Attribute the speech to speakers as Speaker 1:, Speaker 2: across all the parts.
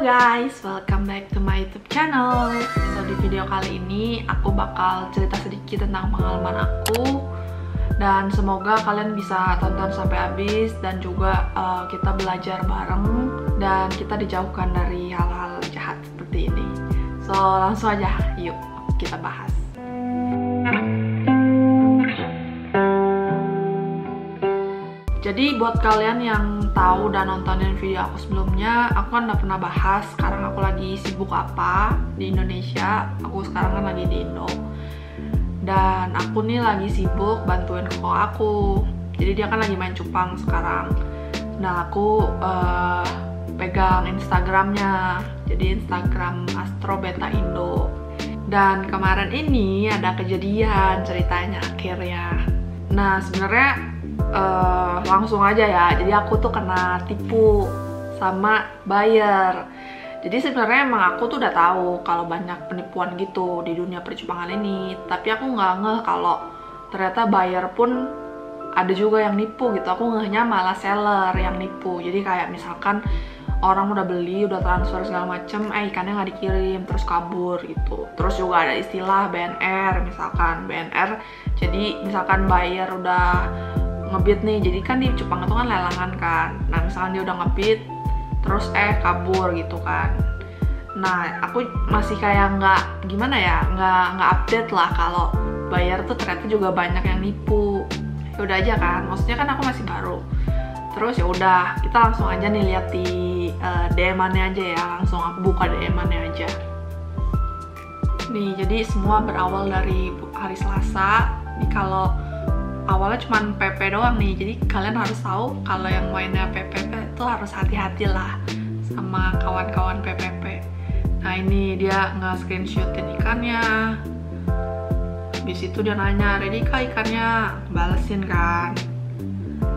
Speaker 1: guys, welcome back to my YouTube channel. So di video kali ini aku bakal cerita sedikit tentang pengalaman aku, dan semoga kalian bisa tonton sampai habis dan juga kita belajar bareng dan kita dijauhkan dari hal-hal jahat seperti ini. So langsung aja, yuk kita bahas. Jadi buat kalian yang tahu dan nontonin video aku sebelumnya, aku kan udah pernah bahas sekarang aku lagi sibuk apa di Indonesia. Aku sekarang kan lagi di Indo, dan aku nih lagi sibuk bantuin koko aku. Jadi dia kan lagi main cupang sekarang. Nah aku pegang Instagramnya, jadi Instagram Astro Beta Indo. Dan kemarin ini ada kejadian ceritanya akhirnya. Nah sebenarnya langsung aja ya, jadi aku tuh kena tipu sama buyer. Jadi sebenarnya emang aku tuh udah tahu kalau banyak penipuan gitu di dunia percupangan ini, tapi aku nggak ngeh kalau ternyata buyer pun ada juga yang nipu gitu. Aku ngehnya malah seller yang nipu. Jadi kayak misalkan orang udah beli, udah transfer segala macem, ikannya nggak dikirim, terus kabur gitu. Terus juga ada istilah BNR, misalkan BNR. Jadi misalkan buyer udah ngebid nih, jadi kan di cupang itu kan lelangan kan. Nah misalkan dia udah ngebid terus kabur gitu kan. Nah aku masih kayak nggak gimana ya, nggak update lah kalau buyer tuh ternyata juga banyak yang nipu. Ya udah aja kan, maksudnya kan aku masih baru. Terus ya udah, kita langsung aja nih lihat di DM-annya aja ya. Langsung aku buka DM-annya aja nih. Jadi semua berawal dari hari Selasa nih. Kalau awalnya cuma PP doang nih, jadi kalian harus tahu kalau yang mainnya PPP itu harus hati-hati lah sama kawan-kawan PPP. Nah ini dia nge-screenshotin ikannya, habis itu dia nanya, ready kah ikannya? Balesin kan,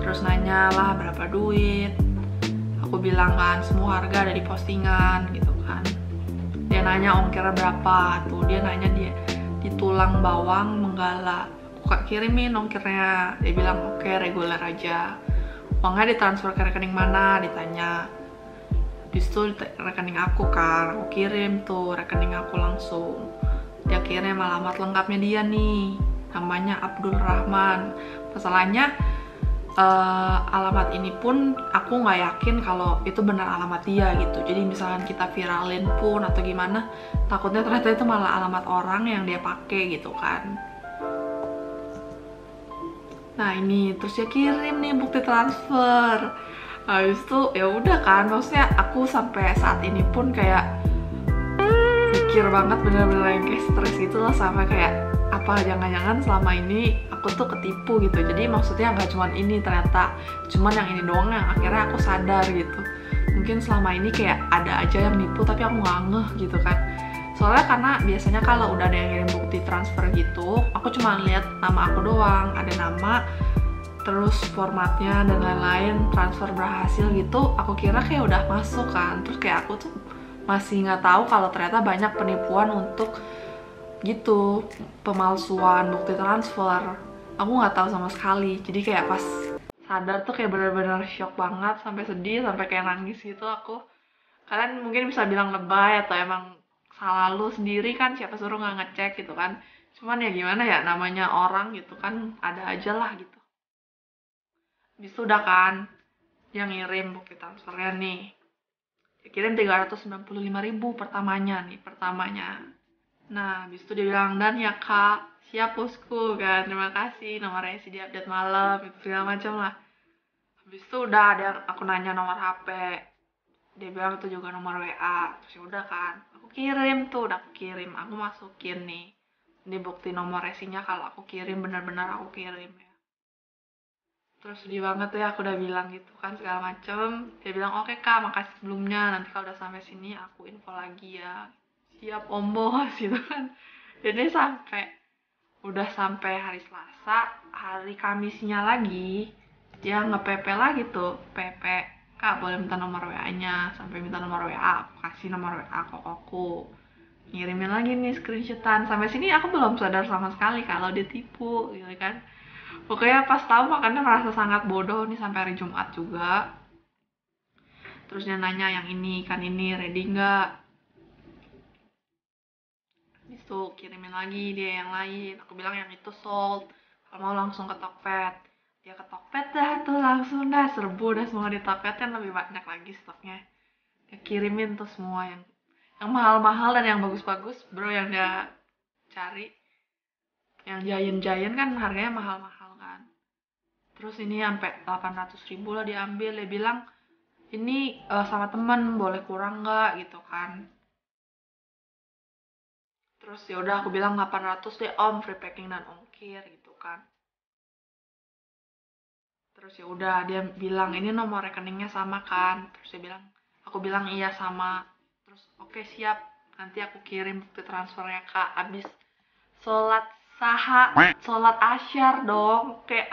Speaker 1: terus nanya lah berapa duit. Aku bilang kan semua harga ada di postingan gitu kan. Dia nanya ongkirnya berapa, tuh dia nanya dia di Tulang Bawang Menggala. Kak kirimin ongkirnya, dia bilang oke, reguler aja. Uangnya ditransfer ke rekening mana, ditanya. Habis itu rekening aku kan, aku kirim tuh rekening aku langsung. Dia kirim alamat lengkapnya dia nih, namanya Abdul Rahman. Masalahnya alamat ini pun aku nggak yakin kalau itu benar alamat dia gitu. Jadi misalkan kita viralin pun atau gimana, takutnya ternyata itu malah alamat orang yang dia pakai gitu kan. Nah ini terus dia kirim nih bukti transfer. Habis itu ya udah kan, maksudnya aku sampai saat ini pun kayak mikir banget, bener-bener yang kayak stres gitu loh, sampai kayak apa jangan-jangan selama ini aku tuh ketipu gitu. Jadi maksudnya nggak cuman ini ternyata, cuman yang ini doang yang akhirnya aku sadar gitu. Mungkin selama ini kayak ada aja yang nipu tapi aku nggak ngeh gitu kan. Soalnya karena biasanya kalau udah ada yang ngirim bukti transfer gitu, aku cuma lihat nama aku doang, ada nama, terus formatnya dan lain-lain, transfer berhasil gitu. Aku kira kayak udah masuk kan, terus kayak aku tuh masih nggak tahu kalau ternyata banyak penipuan untuk gitu, pemalsuan bukti transfer. Aku nggak tahu sama sekali. Jadi kayak pas sadar tuh kayak bener-bener shock banget, sampai sedih, sampai kayak nangis gitu aku. Kalian mungkin bisa bilang lebay atau emang salah lu sendiri kan, siapa suruh nggak ngecek gitu kan. Cuman ya gimana ya, namanya orang gitu kan, ada aja lah gitu. Habis itu udah kan, dia ngirim bukti transfernya nih. Dia kirim 395.000 pertamanya. Nah habis itu dia bilang, dan ya kak, siap bosku kan, terima kasih, nomornya sih dia update malam itu segala macam lah. Habis itu udah ada aku nanya nomor HP, dia bilang itu juga nomor WA. Terus udah kan, aku kirim tuh, udah aku kirim, aku masukin nih, ini bukti nomor resinya kalau aku kirim, benar-benar aku kirim ya. Terus sedih banget ya, aku udah bilang gitu kan segala macem. Dia bilang oke kak, makasih sebelumnya, nanti kalau udah sampai sini aku info lagi ya. Siap om bos gitu kan. Jadi udah sampai hari Selasa, hari Kamisnya lagi dia nge-PP lagi tuh, PP kak boleh minta nomor WA-nya, sampai minta nomor WA, aku kasih nomor WA kokoku, ngirimin lagi nih screenshotan. Sampai sini aku belum sadar sama sekali kalau dia tipu gitu kan. Pokoknya pas tahu makanya merasa sangat bodoh nih sampai hari Jumat juga. Terus dia nanya yang ini kan, ini ready nggak? Itu kirimin lagi dia yang lain, aku bilang yang itu sold, kalau mau langsung ke Tokped. Dia ke Tokped dah tuh, langsung dah serbu dah semua di Tokped, kan lebih banyak lagi stoknya. Dia kirimin tuh semua yang mahal-mahal dan yang bagus-bagus bro, yang dia cari. Yang giant kan harganya mahal-mahal kan. Terus ini sampai 800.000 lah diambil. Dia bilang ini sama temen, boleh kurang nggak gitu kan. Terus ya udah aku bilang 800 deh om, free packing dan ongkir gitu kan. Terus ya udah dia bilang ini nomor rekeningnya sama kan. Terus dia bilang, aku bilang iya sama. Terus oke, siap, nanti aku kirim bukti transfernya kak. Abis sholat sholat asyar dong, kayak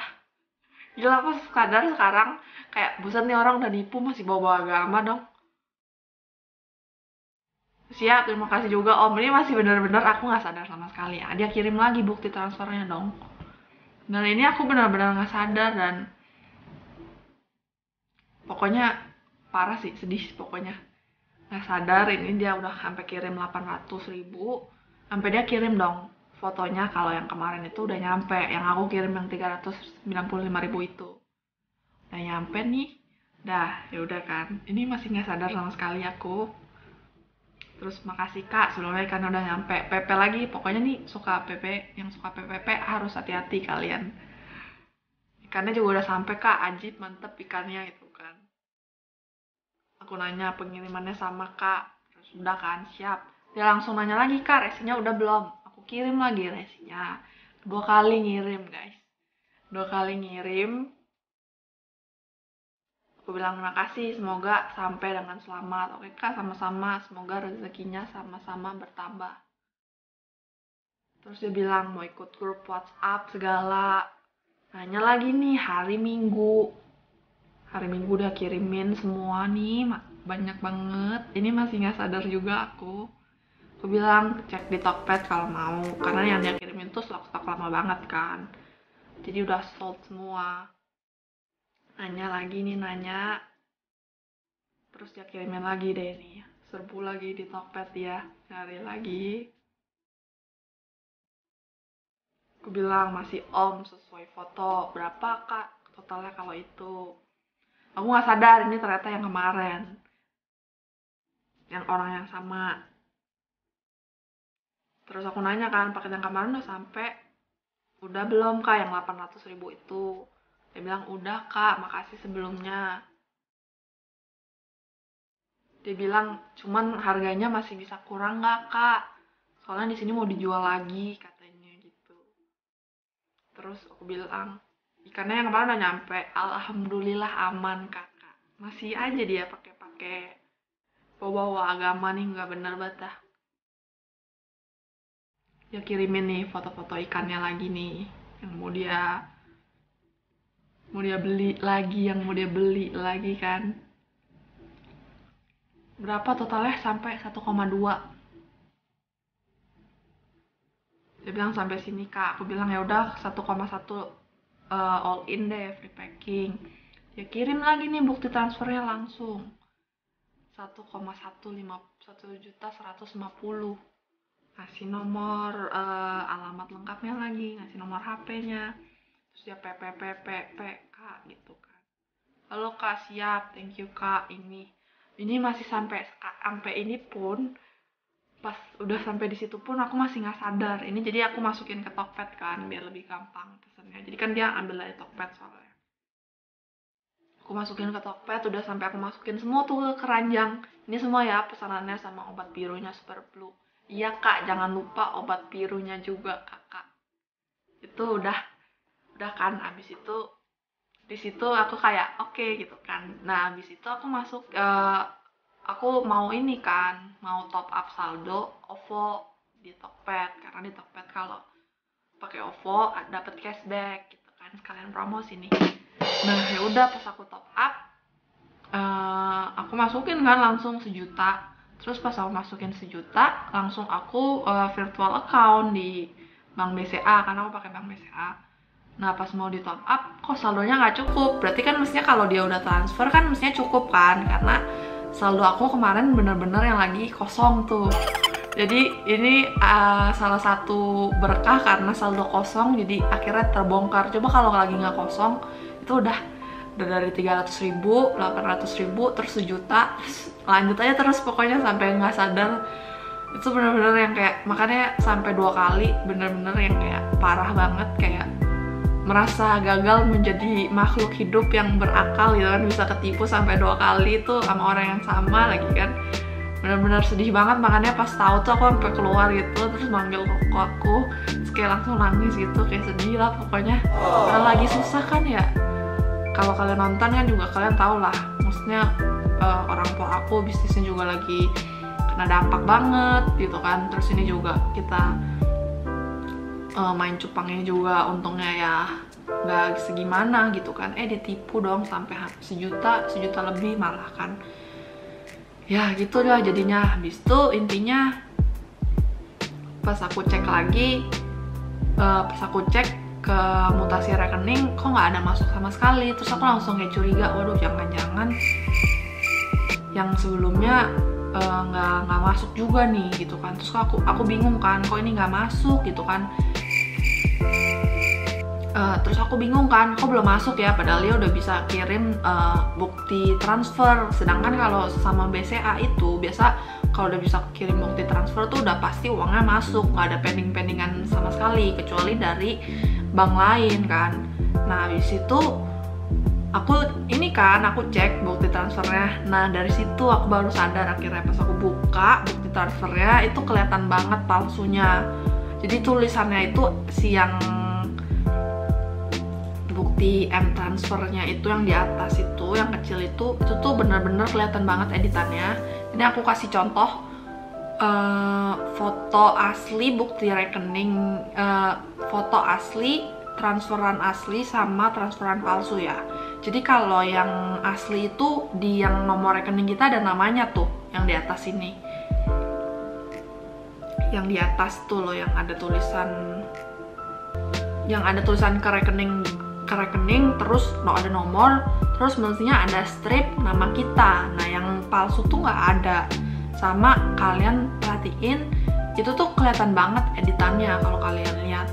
Speaker 1: gila. Aku sadar sekarang kayak buset nih orang udah nipu masih bawa agama dong. Siap, terima kasih juga om. Ini masih bener-bener aku nggak sadar sama sekali ya. Dia kirim lagi bukti transfernya dong. Dan ini aku benar-benar nggak sadar, dan pokoknya parah sih, sedih pokoknya. Nggak sadar ini dia udah sampai kirim 800.000. Sampai dia kirim dong fotonya kalau yang kemarin itu udah nyampe. Yang aku kirim yang 395.000 itu udah nyampe nih. Dah, ya udah kan. Ini masih nggak sadar sama sekali aku. Terus makasih kak sebelumnya karena udah nyampe. PP lagi, pokoknya nih yang suka PPP harus hati-hati kalian. Ikannya juga udah sampai kak, ajib, mantep ikannya itu kan. Aku nanya pengirimannya sama kak, terus udah kan, siap. Dia langsung nanya lagi, kak resinya udah belum? Aku kirim lagi resinya. 2 kali ngirim guys, 2 kali ngirim. Aku bilang terima kasih, semoga sampai dengan selamat. Oke kak, sama-sama, semoga rezekinya sama-sama bertambah. Terus dia bilang mau ikut grup WhatsApp segala. Nanya lagi nih hari Minggu udah kirimin semua nih, banyak banget. Ini masih nggak sadar juga aku. Aku bilang cek di Tokped kalau mau, karena yang dia kirimin tuh stok lama banget kan, jadi udah sold semua. Nanya lagi nih, terus dia kirimin lagi deh nih, serbu lagi di Tokped ya, cari lagi. Aku bilang masih om, sesuai foto, berapa kak totalnya kalau itu? Aku nggak sadar ini ternyata yang kemarin, yang orang yang sama. Terus aku nanya kan, paket yang kemarin udah sampai, udah belum kak yang 800.000 itu? Dia bilang udah kak, makasih sebelumnya. Dia bilang cuman harganya masih bisa kurang nggak kak, soalnya di sini mau dijual lagi katanya gitu. Terus aku bilang ikannya yang kemarin udah nyampe, alhamdulillah aman kakak. Masih aja dia pakai bawa agama nih, nggak bener banget dah. Dia kirimin nih foto-foto ikannya lagi nih, yang mau dia beli lagi kan. Berapa totalnya? Sampai 1,2. Dia bilang sampai sini kak. Aku bilang ya udah 1,1 all in deh, free packing. Dia kirim lagi nih bukti transfernya langsung 1,150. Ngasih nomor alamat lengkapnya lagi, ngasih nomor HP-nya. Terus dia kak gitu kan. Halo kak, siap, thank you kak. Ini masih sampai ini pun, pas udah sampai di situ pun aku masih nggak sadar. Ini jadi aku masukin ke Tokped kan biar lebih gampang pesannya. Jadi kan dia ambil dari Tokped soalnya. Aku masukin ke Tokped, udah sampai aku masukin semua tuh ke keranjang. Ini semua ya pesanannya sama obat birunya Super Blue. Iya kak, jangan lupa obat birunya juga kakak. Itu udah kan. Abis itu di situ aku kayak oke gitu kan. Nah abis itu aku masuk, aku mau ini kan, mau top up saldo OVO di Tokped, karena di Tokped kalau pakai OVO dapat cashback gitu kan, sekalian promosi nih. Nah ya udah pas aku top up, aku masukin kan langsung 1 juta. Terus pas aku masukin 1 juta, langsung aku virtual account di Bank BCA, karena aku pakai Bank BCA. Nah pas mau di top up, kok saldonya nggak cukup. Berarti kan mestinya kalau dia udah transfer kan mestinya cukup kan, karena saldo aku kemarin bener-bener yang lagi kosong tuh. Jadi ini salah satu berkah karena saldo kosong, jadi akhirnya terbongkar. Coba kalau lagi nggak kosong, itu udah dari 300.000, 800.000, terus 1 juta, terus lanjut aja terus pokoknya sampai nggak sadar. Itu bener-bener yang kayak, makanya sampai 2 kali bener-bener yang kayak parah banget, kayak merasa gagal menjadi makhluk hidup yang berakal gitu kan, bisa ketipu sampai 2 kali itu sama orang yang sama lagi kan. Bener-bener sedih banget, makanya pas tahu tuh aku sampai keluar gitu, terus manggil koko aku, terus kayak langsung nangis gitu, kayak sedih lah pokoknya. Karena lagi susah kan ya. Kalau kalian nonton kan juga kalian tau lah, maksudnya orang tua aku bisnisnya juga lagi kena dampak banget gitu kan. Terus ini juga kita main cupangnya juga untungnya ya nggak segimana gitu kan, ditipu dong sampai 1 juta lebih malah kan. Ya gitu lah jadinya. Habis itu intinya pas aku cek lagi, pas aku cek ke mutasi rekening kok nggak ada masuk sama sekali. Terus aku langsung kayak curiga, waduh jangan-jangan yang sebelumnya nggak masuk juga nih gitu kan. Terus aku bingung kan, kok ini nggak masuk gitu kan. Terus aku bingung kan, kok belum masuk ya, padahal dia udah bisa kirim bukti transfer. Sedangkan kalau sama BCA itu biasa kalau udah bisa kirim bukti transfer tuh udah pasti uangnya masuk, nggak ada pending-pendingan sama sekali, kecuali dari bank lain kan. Nah habis itu aku cek bukti transfernya. Nah dari situ aku baru sadar akhirnya pas aku buka bukti transfernya itu kelihatan banget palsunya. Jadi tulisannya itu yang bukti transfernya itu yang di atas itu, yang kecil itu tuh bener-bener kelihatan banget editannya. Ini aku kasih contoh foto asli bukti rekening, foto asli, transferan asli sama transferan palsu ya. Jadi kalau yang asli itu di yang nomor rekening kita ada namanya tuh, yang di atas ini. Yang di atas tuh loh yang ada tulisan ke rekening terus ada nomor, terus mestinya ada strip nama kita. Nah yang palsu tuh nggak ada. Sama kalian perhatiin itu tuh kelihatan banget editannya kalau kalian lihat.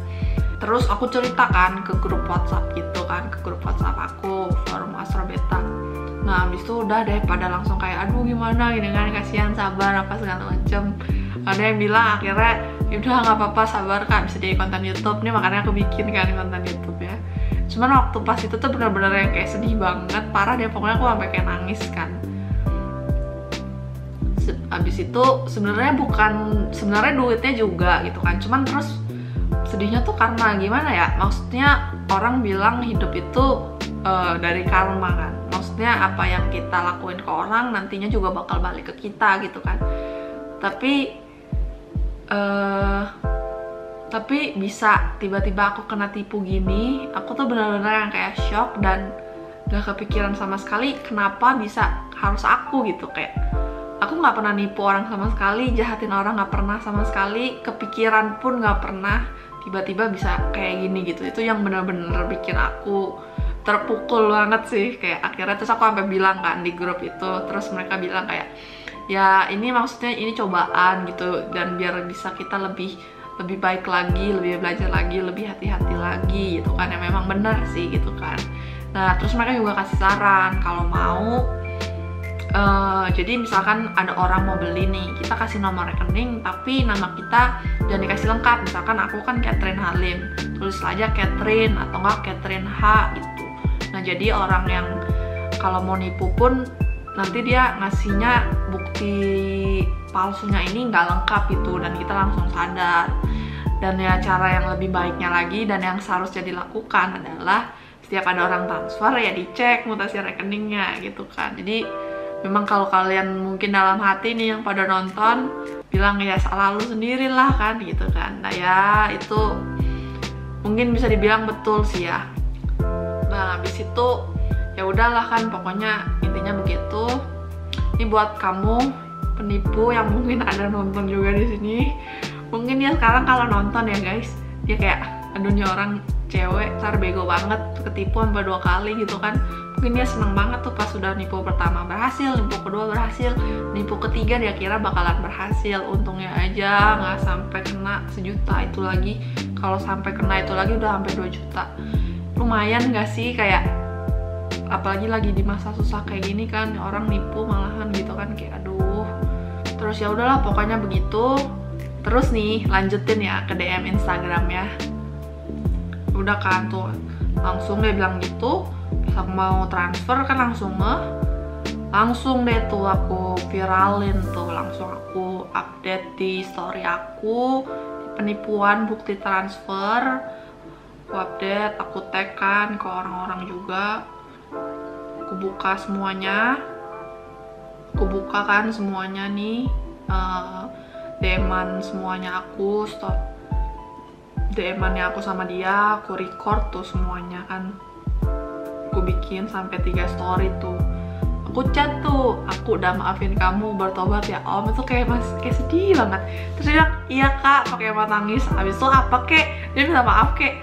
Speaker 1: Terus aku ceritakan ke grup WhatsApp gitu kan, ke grup WhatsApp aku, forum Astro Beta. Nah habis itu udah deh pada langsung kayak aduh gimana gini kan, kasihan, sabar apa segala macem. Ada yang bilang akhirnya udah nggak apa-apa, sabar kak, bisa jadi konten YouTube nih, makanya aku bikin kan konten YouTube ya. Cuman waktu pas itu tuh bener-bener yang kayak sedih banget, parah deh pokoknya, aku sampai kayak nangis kan. Abis itu sebenarnya duitnya juga gitu kan, cuman terus sedihnya tuh karena gimana ya, maksudnya orang bilang hidup itu dari karma kan, maksudnya apa yang kita lakuin ke orang nantinya juga bakal balik ke kita gitu kan. Tapi bisa tiba-tiba aku kena tipu gini, aku tuh benar-benar yang kayak shock dan gak kepikiran sama sekali kenapa bisa harus aku gitu. Kayak aku nggak pernah nipu orang sama sekali, jahatin orang nggak pernah sama sekali, kepikiran pun nggak pernah, tiba-tiba bisa kayak gini gitu. Itu yang benar-benar bikin aku terpukul banget sih. Kayak akhirnya terus aku sampai bilang kan di grup itu, terus mereka bilang kayak ya ini maksudnya ini cobaan gitu, dan biar bisa kita lebih baik lagi, lebih belajar lagi, lebih hati-hati lagi gitu kan. Ya memang benar sih gitu kan. Nah terus mereka juga kasih saran kalau mau jadi misalkan ada orang mau beli nih, kita kasih nomor rekening tapi nama kita jangan dikasih lengkap. Misalkan aku kan Catherine Halim, tulis aja Catherine atau enggak Catherine H gitu. Nah jadi orang yang kalau mau nipu pun nanti dia ngasihnya bukti palsunya ini nggak lengkap gitu, dan kita langsung sadar. Dan ya cara yang lebih baiknya lagi dan yang seharusnya dilakukan adalah setiap ada orang transfer ya dicek mutasi rekeningnya gitu kan. Jadi memang kalau kalian mungkin dalam hati nih yang pada nonton bilang ya salah lu sendiri lah kan gitu kan. Nah ya itu mungkin bisa dibilang betul sih ya. Nah habis itu ya udahlah kan, pokoknya intinya begitu. Ini buat kamu penipu yang mungkin ada nonton juga di sini. Mungkin ya sekarang kalau nonton ya guys, dia kayak aduh nih orang cewek ntar bego banget, ketipu sampai 2 kali gitu kan. Mungkin dia seneng banget tuh pas udah nipu pertama berhasil, nipu kedua berhasil, nipu ketiga dia kira bakalan berhasil. Untungnya aja nggak sampai kena 1 juta itu lagi. Kalau sampai kena itu lagi udah hampir 2 juta. Lumayan nggak sih, kayak apalagi lagi di masa susah kayak gini kan, orang nipu malahan gitu kan, kayak aduh. Terus ya udahlah pokoknya begitu. Terus nih lanjutin ya ke DM Instagram ya. Udah kan tuh langsung dia bilang gitu, pas aku mau transfer kan langsung deh tuh aku viralin tuh, langsung aku update di story aku penipuan bukti transfer. Aku update, aku tag kan ke orang-orang juga. Aku buka semuanya, aku buka kan semuanya nih, DM-an semuanya aku, stop DM-annya aku sama dia, aku record tuh semuanya kan. Aku bikin sampai 3 story tuh. Aku chat tuh, aku udah maafin kamu, bertobat ya om. Itu kayak sedih banget. Terus dia bilang, iya kak, pakai mata nangis. Abis itu apa kek? Dia minta maaf kek.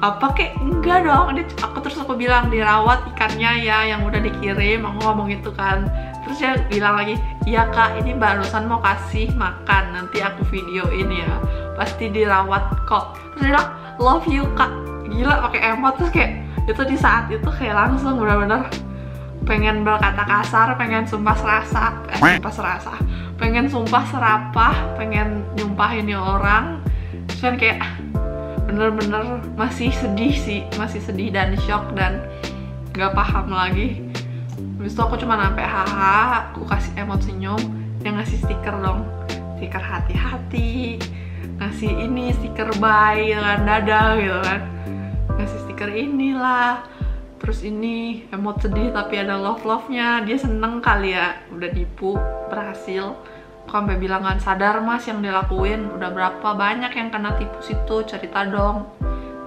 Speaker 1: Apa kek? Enggak dong. Aku bilang dirawat ikannya ya yang udah dikirim. Aku ngomong gitu kan. Terus dia bilang lagi, iya kak, ini barusan mau kasih makan, nanti aku videoin ya, pasti dirawat kok. Terus dia bilang, love you kak. Gila pakai emot. Terus kayak itu di saat itu kayak langsung bener-bener pengen berkata kasar, pengen sumpah serasa, pengen sumpah serapah, pengen nyumpahin nih orang. Terus kan kayak bener-bener masih sedih dan shock dan gak paham lagi. Habis itu aku cuma sampai haha, aku kasih emot senyum, dia ngasih stiker dong, stiker hati-hati, ngasih ini stiker bye dengan dada gitu kan, ngasih stiker inilah. Terus ini emot sedih tapi ada love-nya, dia seneng kali ya udah nipu berhasil. Aku sampai bilang kan, sadar mas yang dilakuin, udah berapa banyak yang kena tipu situ, cerita dong.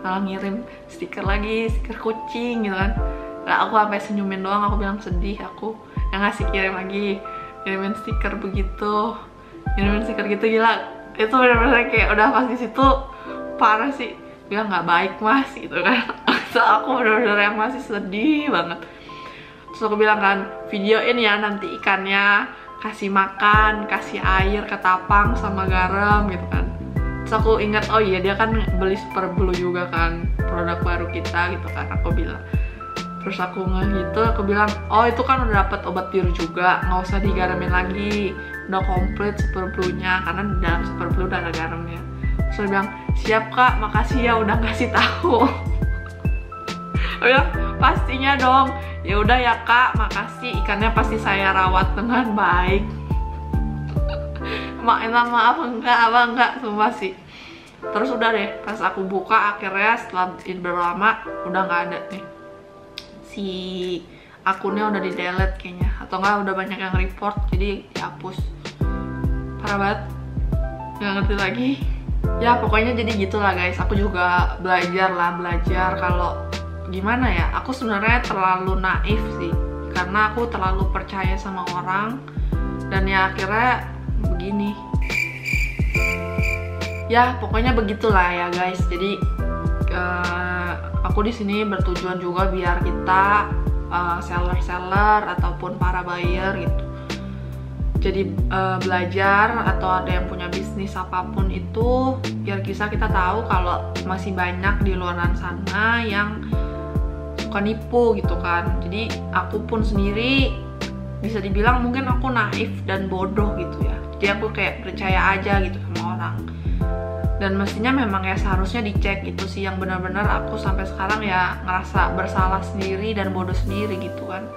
Speaker 1: Malah ngirim stiker lagi, stiker kucing gitu kan. Nah, aku sampai senyumin doang, aku bilang sedih aku. Yang ngasih kirim lagi, kirimin stiker begitu, kirimin stiker gitu, gila. Itu bener-bener kayak udah pas di situ parah sih. Dia nggak baik mas gitu kan. So, aku bener-bener yang masih sedih banget. Terus aku bilang kan, videoin ya nanti ikannya, kasih makan, kasih air, ketapang sama garam gitu kan. Terus aku ingat, oh iya dia kan beli Super Blue juga kan, produk baru kita gitu kan, aku bilang. Terus aku gitu, aku bilang, oh itu kan udah dapet obat biru juga, nggak usah digaramin lagi, udah komplit Super Blue-nya, karena di dalam Super Blue udah ada garamnya. Terus dia bilang, siap kak, makasih ya udah ngasih tahu. Aku bilang, pastinya dong. Ya udah ya kak, makasih, ikannya pasti saya rawat dengan baik. Maaf enggak, sumpah sih. Terus udah deh, pas aku buka akhirnya setelah beberapa lama udah nggak ada nih. Si akunnya udah di delete kayaknya, atau enggak udah banyak yang report jadi dihapus. Parah banget, nggak ngerti lagi. Ya pokoknya jadi gitulah guys. Aku juga belajar kalau gimana ya, aku sebenarnya terlalu naif sih, karena aku terlalu percaya sama orang dan ya akhirnya begini. Ya pokoknya begitulah ya guys. Jadi aku di sini bertujuan juga biar kita seller ataupun para buyer gitu, jadi belajar atau ada yang punya bisnis apapun itu, biar kita tahu kalau masih banyak di luar sana yang suka nipu gitu kan. Jadi aku pun sendiri bisa dibilang mungkin aku naif dan bodoh gitu ya, jadi aku kayak percaya aja gitu sama orang. Dan mestinya memang ya seharusnya dicek gitu sih, yang benar-benar aku sampai sekarang ya ngerasa bersalah sendiri dan bodoh sendiri gitu kan.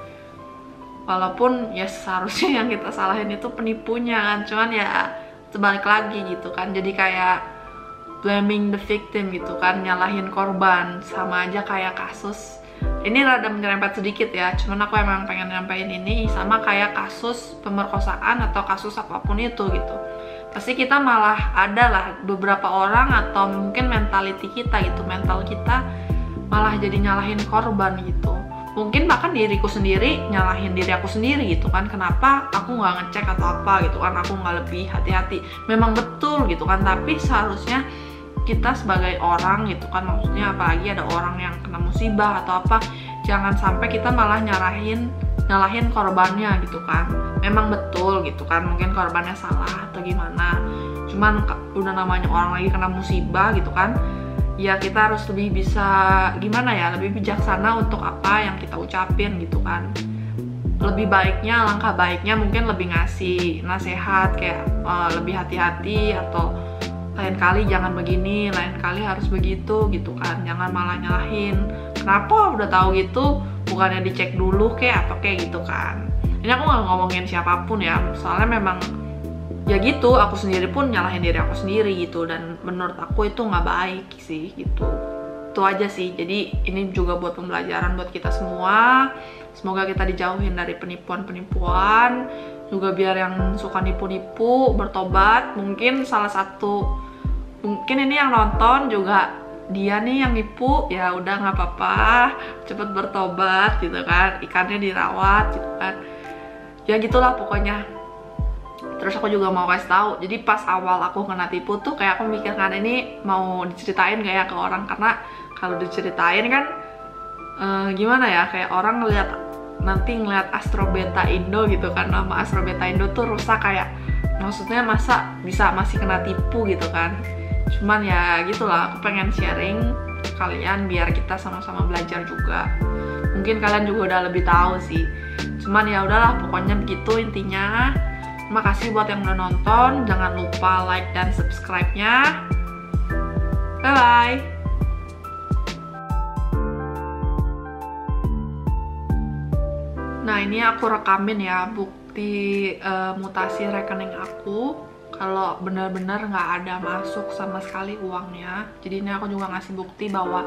Speaker 1: Walaupun ya seharusnya yang kita salahin itu penipunya kan, cuman ya sebalik lagi gitu kan, jadi kayak blaming the victim gitu kan, nyalahin korban. Sama aja kayak kasus ini, rada menyerempet sedikit ya, cuman aku emang pengen nyampein ini, sama kayak kasus pemerkosaan atau kasus apapun itu gitu. Pasti kita malah ada lah beberapa orang atau mungkin mentality kita gitu, mental kita malah jadi nyalahin korban gitu. Mungkin bahkan diriku sendiri nyalahin diri aku sendiri gitu kan, kenapa aku nggak ngecek atau apa gitu kan, aku nggak lebih hati-hati. Memang betul gitu kan, tapi seharusnya kita sebagai orang gitu kan, maksudnya apalagi ada orang yang kena musibah atau apa, jangan sampai kita malah nyalahin korbannya gitu kan. Memang betul gitu kan, mungkin korbannya salah atau gimana, cuman udah namanya orang lagi kena musibah gitu kan, ya kita harus lebih bisa gimana ya, lebih bijaksana untuk apa yang kita ucapin gitu kan. Lebih baiknya, langkah baiknya mungkin lebih ngasih nasihat kayak lebih hati-hati, atau lain kali jangan begini, lain kali harus begitu gitu kan. Jangan malah nyalahin, kenapa udah tahu gitu bukannya dicek dulu kayak apa kayak gitu kan. Ini aku nggak ngomongin siapapun ya, soalnya memang ya gitu, aku sendiri pun nyalahin diri aku sendiri gitu, dan menurut aku itu nggak baik sih gitu. Itu aja sih, jadi ini juga buat pembelajaran buat kita semua. Semoga kita dijauhin dari penipuan-penipuan, juga biar yang suka nipu-nipu bertobat. Mungkin salah satu, mungkin ini yang nonton juga dia nih yang nipu, ya udah nggak apa-apa, cepet bertobat gitu kan, ikannya dirawat gitu kan, ya gitulah pokoknya. Terus aku juga mau kasih tahu, jadi pas awal aku kena tipu tuh kayak aku mikir kan, ini mau diceritain gak ya ke orang, karena kalau diceritain kan gimana ya, kayak orang nanti ngeliat Astro Beta Indo gitu kan, nama Astro Beta Indo tuh rusak, kayak maksudnya masa bisa masih kena tipu gitu kan. Cuman ya gitulah, aku pengen sharing ke kalian biar kita sama-sama belajar juga. Mungkin kalian juga udah lebih tahu sih, cuman ya udahlah pokoknya begitu intinya. Terima kasih buat yang udah nonton, jangan lupa like dan subscribe-nya. Bye bye. Nah, ini aku rekamin ya bukti mutasi rekening aku, kalau benar-benar nggak ada masuk sama sekali uangnya. Jadi ini aku juga ngasih bukti bahwa